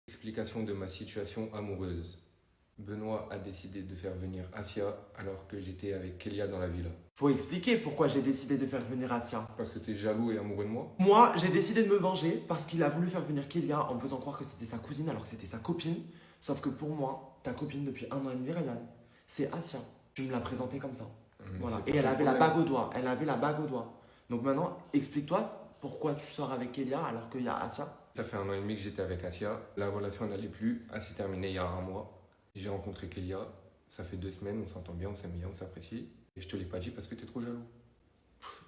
Explication de ma situation amoureuse. Benoît a décidé de faire venir Afia alors que j'étais avec Kélia dans la villa. Faut expliquer pourquoi j'ai décidé de faire venir Asia. Parce que t'es jaloux et amoureux de moi? Moi, j'ai décidé de me venger parce qu'il a voulu faire venir Kélia en me faisant croire que c'était sa cousine alors que c'était sa copine. Sauf que pour moi, ta copine depuis 1 an et demi, Ryan, c'est Asia. Tu me l'as présentée comme ça. Voilà. c'est Et pas elle ton avait la problème. bague au doigt. Elle avait la bague au doigt. Donc maintenant, explique-toi pourquoi tu sors avec Kélia alors qu'il y a Asia. Ça fait 1 an et demi que j'étais avec Asia. La relation n'allait plus. Elle s'est terminée il y a un mois. J'ai rencontré Kélia. Ça fait 2 semaines. On s'entend bien, on s'aime bien, on s'apprécie. Et je te l'ai pas dit parce que t'es trop jaloux.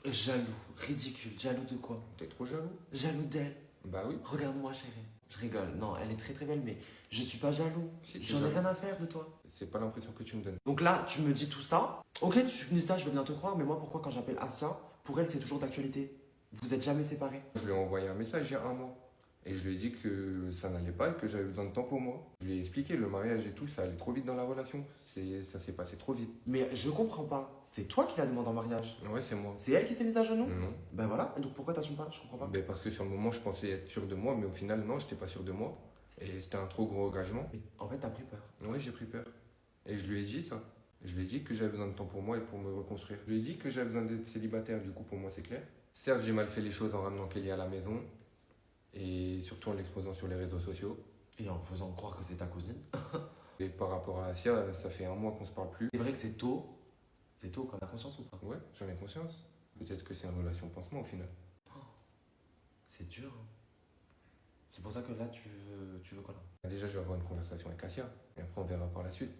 Jaloux, ridicule. Jaloux de quoi? T'es trop jaloux? Jaloux d'elle. Bah oui. Regarde-moi, chérie. Je rigole. Non, elle est très très belle, mais je suis pas jaloux. Si, t'es J'en ai jaloux. rien à faire de toi. C'est pas l'impression que tu me donnes. Donc là, tu me dis tout ça. Ok, tu me dis ça, je veux bien te croire, mais moi, pourquoi quand j'appelle Asia, pour elle, c'est toujours d'actualité? Vous êtes jamais séparés? Je lui ai envoyé un message il y a un mois. Et je lui ai dit que ça n'allait pas et que j'avais besoin de temps pour moi. Je lui ai expliqué le mariage et tout, ça allait trop vite dans la relation. Ça s'est passé trop vite. Mais je comprends pas. C'est toi qui la demande en mariage. Ouais, c'est moi. C'est elle qui s'est mise à genoux? Non. Ben voilà. Et donc pourquoi t'assumes pas? Je comprends pas. Ben parce que sur le moment, je pensais être sûr de moi, mais au final, non, j'étais pas sûr de moi. Et c'était un trop gros engagement. Mais en fait, t'as pris peur. Ouais, j'ai pris peur. Et je lui ai dit ça. Je lui ai dit que j'avais besoin de temps pour moi et pour me reconstruire. Je lui ai dit que j'avais besoin d'être célibataire, du coup, pour moi, c'est clair. Certes, j'ai mal fait les choses en ramenant Kelly à la maison. Et surtout en l'exposant sur les réseaux sociaux. Et en faisant croire que c'est ta cousine. Et par rapport à Asia, ça fait un mois qu'on se parle plus. C'est vrai que c'est tôt. C'est tôt, quand t'as conscience ou pas? Ouais, j'en ai conscience. Peut-être que c'est une relation pansement au final. C'est dur. Hein. C'est pour ça que là, tu veux quoi là? Déjà, je vais avoir une conversation avec Asia. Et après, on verra par la suite.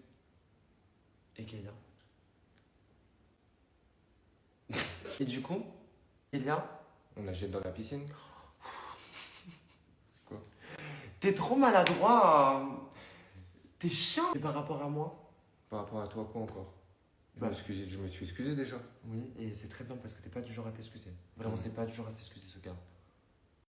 Et Kélia? Et du coup, Kélia? On la jette dans la piscine. T'es trop maladroit. T'es chiant. Et par rapport à moi? Par rapport à toi, quoi encore? Bah. Je me suis excusé déjà. Oui, et c'est très bien parce que t'es pas du genre à t'excuser. Vraiment, Mhm. c'est pas du genre à s'excuser ce gars.